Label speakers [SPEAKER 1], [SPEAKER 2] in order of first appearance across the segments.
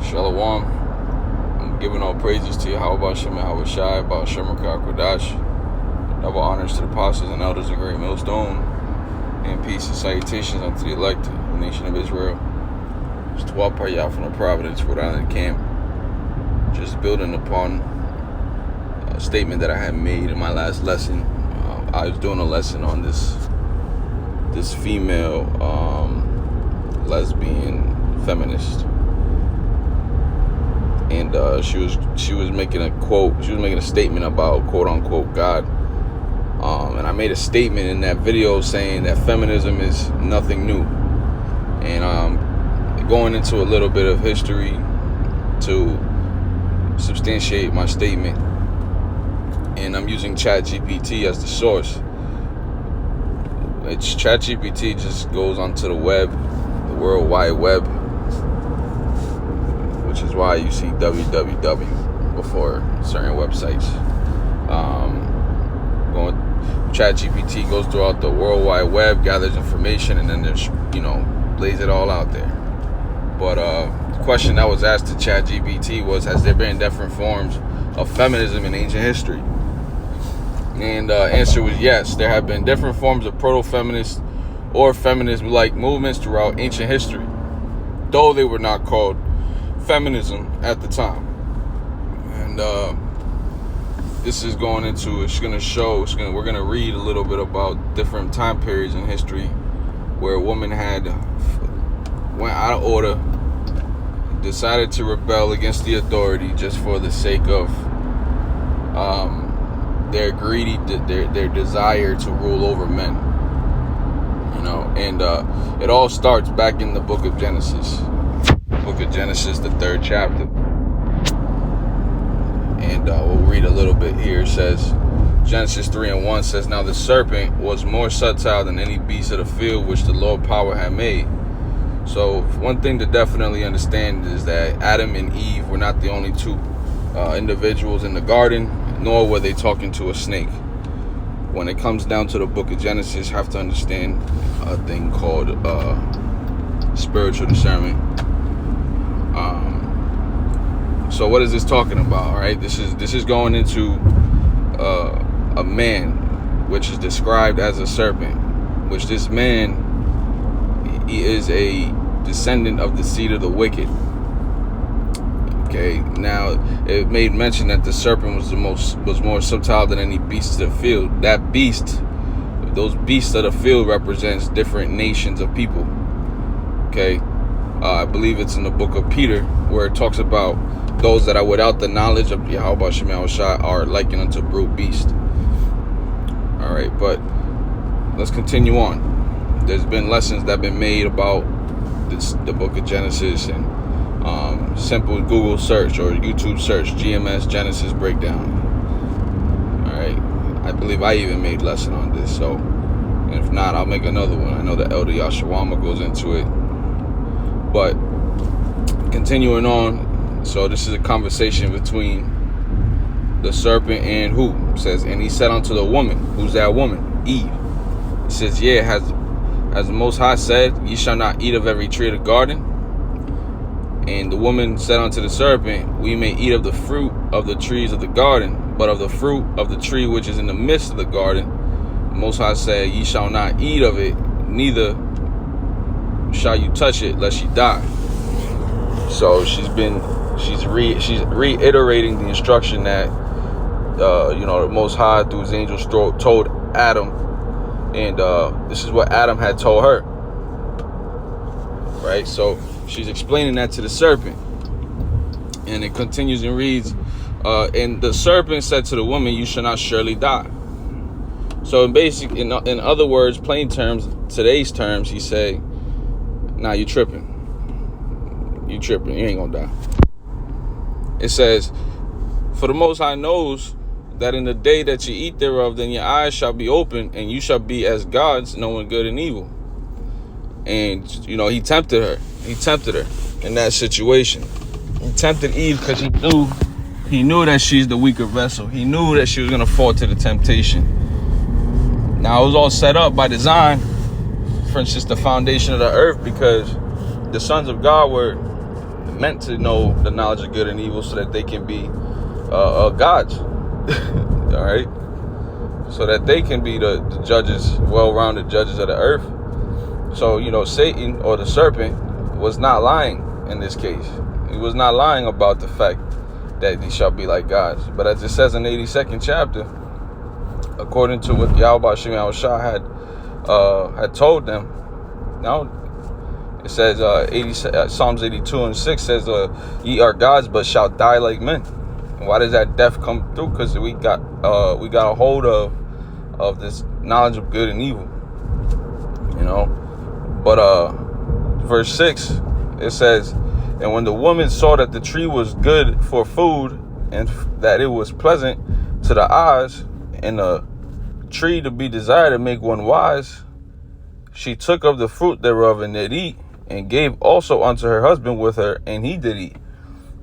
[SPEAKER 1] Shalom. I'm giving all praises to Yahweh Shem Yahweh Shai, Baal Shem Kodash. Double honors to the apostles and elders of Great Millstone. And peace and salutations unto the elect, the nation of Israel. It's Tawal Pariyah from the Providence, Rhode Island camp. Just building upon a statement that I had made in my last lesson. I was doing a lesson on this female lesbian feminist. And she was making a quote. She was making a statement about quote unquote God. And I made a statement in that video saying that feminism is nothing new. And going into a little bit of history to substantiate my statement. And I'm using ChatGPT as the source. ChatGPT just goes onto the web, the World Wide Web, which is why you see www before certain websites. ChatGPT goes throughout the World Wide Web, gathers information, and then there's, lays it all out there. But the question that was asked to ChatGPT was, has there been different forms of feminism in ancient history? And the answer was yes. There have been different forms of proto-feminist or feminism-like movements throughout ancient history, though they were not called feminism at the time. And this is going into, we're going to read a little bit about different time periods in history where a woman went out of order, decided to rebel against the authority just for the sake of their desire to rule over men. And it all starts back in the book of Genesis. Book of Genesis, the 3rd chapter. And we'll read a little bit here. It says, Genesis 3:1 says, now the serpent was more subtle than any beast of the field which the Lord power had made. So one thing to definitely understand is that Adam and Eve were not the only two individuals in the garden, nor were they talking to a snake. When it comes down to the book of Genesis, you have to understand a thing called spiritual discernment. So what is this talking about? All right, this is going into a man, which is described as a serpent, which this man, he is a descendant of the seed of the wicked. Okay, now it made mention that the serpent was more subtle than any beast of the field. That beast, those beasts of the field represents different nations of people. Okay, I believe it's in the book of Peter where it talks about those that are without the knowledge of Yahweh Shem Yahweh Shai are likened unto brute beast. All right, but let's continue on. There's been lessons that have been made about the book of Genesis, and simple Google search or YouTube search, GMS Genesis breakdown. All right, I believe I even made lesson on this, so and if not, I'll make another one. I know the Elder Yashawama goes into it, but continuing on. So this is a conversation between the serpent and who? It says, and he said unto the woman, who's that woman? Eve. It says, yeah, has the Most High said, ye shall not eat of every tree of the garden? And the woman said unto the serpent, we may eat of the fruit of the trees of the garden, but of the fruit of the tree which is in the midst of the garden, the Most High said, ye shall not eat of it, neither shall you touch it, lest you die. So she's reiterating the instruction that the Most High through his angels told Adam, and this is what Adam had told her. Right? So she's explaining that to the serpent, and it continues and reads, and the serpent said to the woman, you shall not surely die. So in other words, plain terms, today's terms, he say, nah, you tripping. You ain't gonna die. It says, for the Most High knows that in the day that you eat thereof, then your eyes shall be open, and you shall be as gods, knowing good and evil. And he tempted her in that situation. He tempted Eve because he knew that she's the weaker vessel. He knew that she was gonna fall to the temptation. Now it was all set up by design, for instance, the foundation of the earth, because the sons of God were meant to know the knowledge of good and evil so that they can be gods. All right, so that they can be the judges, well-rounded judges of the earth. So, Satan, or the serpent, was not lying in this case. He was not lying about the fact that they shall be like gods. But as it says in the 82nd chapter, according to what Yahweh Shem Shah had told them, now it says Psalms 82:6 says, "Ye are gods, but shall die like men." And why does that death come through? Because we got a hold of this knowledge of good and evil, But verse 6, it says, "And when the woman saw that the tree was good for food, and that it was pleasant to the eyes, and a tree to be desired to make one wise, she took of the fruit thereof and did eat, and gave also unto her husband with her, and he did eat."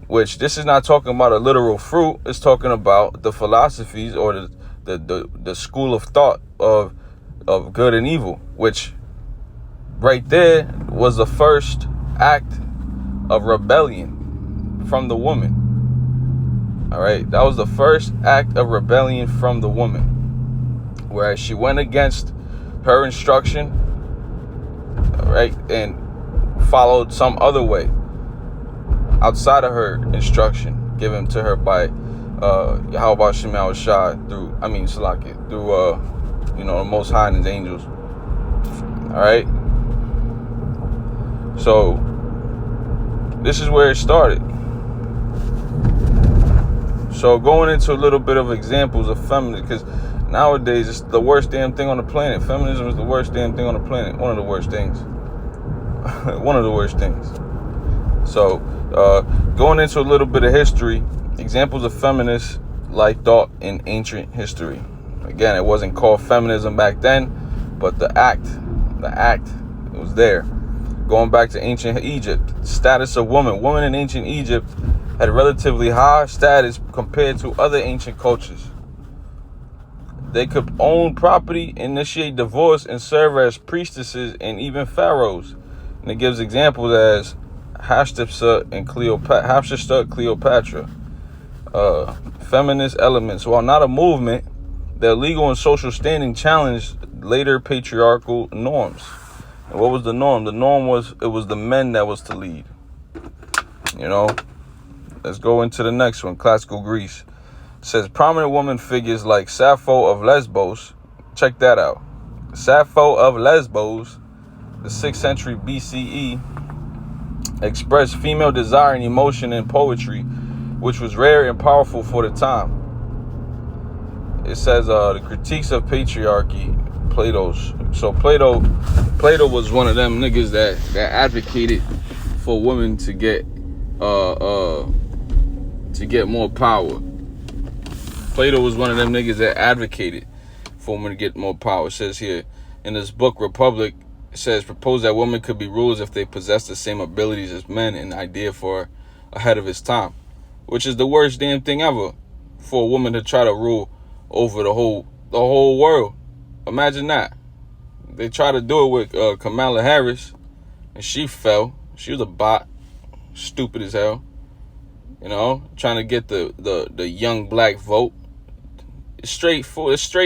[SPEAKER 1] Which, this is not talking about a literal fruit. It's talking about the philosophies, or the school of thought of good and evil, which right there was the first act of rebellion from the woman. All right, that was the first act of rebellion from the woman, whereas she went against her instruction, all right, and followed some other way outside of her instruction given to her by Yahweh Shem Shah through the Most High and his angels. All right, so this is where it started. So going into a little bit of examples of feminism, because nowadays it's the worst damn thing on the planet. Feminism is the worst damn thing on the planet. One of the worst things. One of the worst things. So going into a little bit of history, examples of feminist like thought in ancient history. Again, it wasn't called feminism back then, but the act, it was there. Going back to ancient Egypt, status of women. Women in ancient Egypt had relatively high status compared to other ancient cultures. They could own property, initiate divorce, and serve as priestesses and even pharaohs. And it gives examples as Hatshepsut and Cleopatra. Feminist elements. While not a movement, their legal and social standing challenged later patriarchal norms. And what was the norm? The norm was the men that was to lead. Let's go into the next one. Classical Greece. It says prominent woman figures like Sappho of Lesbos. Check that out. Sappho of Lesbos, the 6th century BCE, expressed female desire and emotion in poetry, which was rare and powerful for the time. It says the critiques of patriarchy, Plato's. So Plato was one of them niggas that advocated for women to get more power. Plato was one of them niggas that advocated for women to get more power. It says here in this book, Republic, it says, proposed that women could be rulers if they possessed the same abilities as men, an idea for ahead of its time, which is the worst damn thing ever for a woman to try to rule over the whole world. Imagine that. They tried to do it with Kamala Harris, and she fell. She was a bot, stupid as hell. Trying to get the young black vote. It's straight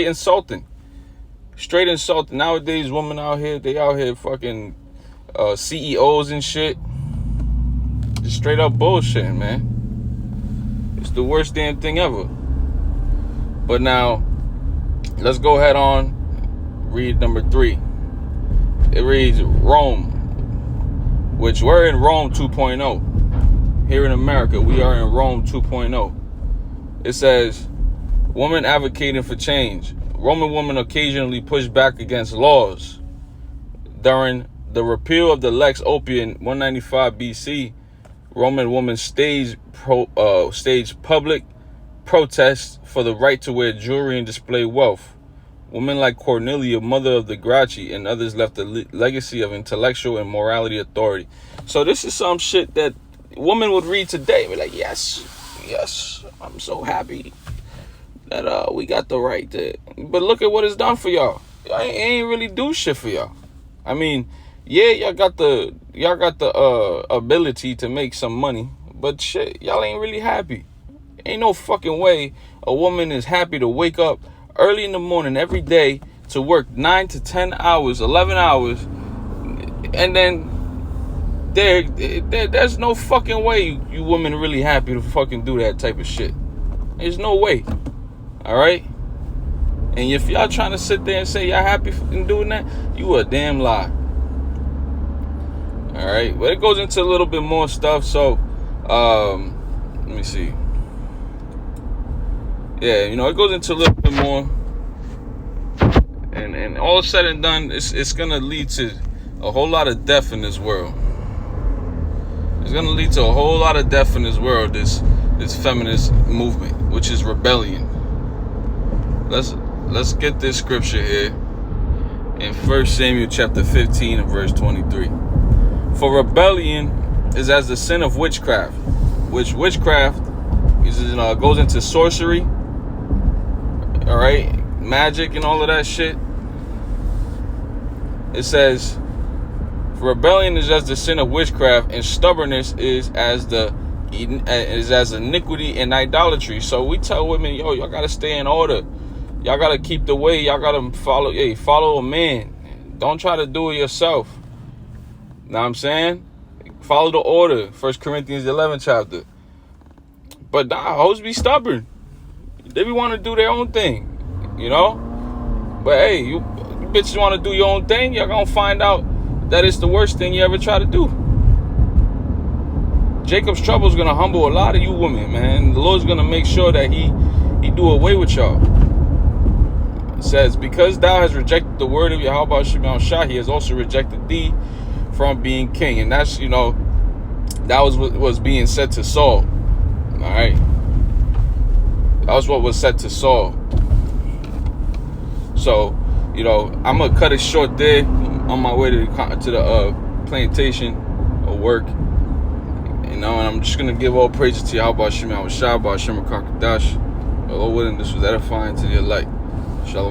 [SPEAKER 1] insulting. Straight insulting. Nowadays, women they out here fucking CEOs and shit. Just straight up bullshit, man. It's the worst damn thing ever. But now, let's go ahead on. Read number 3. It reads Rome, which we're in Rome 2.0. Here in America, we are in Rome 2.0. It says, woman advocating for change. Roman women occasionally pushed back against laws. During the repeal of the Lex Oppia in 195 BC, Roman women staged public protests for the right to wear jewelry and display wealth. Women like Cornelia, mother of the Gracchi, and others left a legacy of intellectual and morality authority. So this is some shit that women would read today. Be like, yes, I'm so happy that we got the right to. But look at what it's done for y'all. It ain't really do shit for y'all. I mean, Yeah, y'all got the ability to make some money, but shit, y'all ain't really happy. Ain't no fucking way a woman is happy to wake up early in the morning every day to work 9 to 10 hours, 11 hours, and then there's no fucking way you women really happy to fucking do that type of shit. There's no way. All right? And if y'all trying to sit there and say y'all happy in doing that, you a damn lie. All right? But it goes into a little bit more stuff. So, let me see. Yeah, it goes into a little bit more. And all said and done, it's going to lead to a whole lot of death in this world. It's going to lead to a whole lot of death in this world, this feminist movement, which is rebellion. Let's get this scripture here in 1 Samuel chapter 15 and verse 23. For rebellion is as the sin of witchcraft, which witchcraft goes into sorcery, all right, magic and all of that shit. It says, for rebellion is as the sin of witchcraft, and stubbornness is as iniquity and idolatry. So we tell women, y'all gotta stay in order. Y'all gotta keep the way. Y'all gotta follow a man. Don't try to do it yourself. Know what I'm saying? Follow the order. 1 Corinthians 11 chapter. But hoes be stubborn. They be want to do their own thing, But hey, you bitches want to do your own thing, y'all gonna find out that it's the worst thing you ever try to do. Jacob's trouble is gonna humble a lot of you women, man. The Lord's gonna make sure that he do away with y'all. It says, because thou hast rejected the word of Yahweh Shemel Shah, he has also rejected thee from being king. And that's, that was what was being said to Saul. All right. That was what was said to Saul. So, I'm going to cut it short there on my way to the plantation or work. And I'm just going to give all praises to Yahweh Shemel Shah, Hashem Kakadash. Lord willing, this was edifying to your light. Shalom.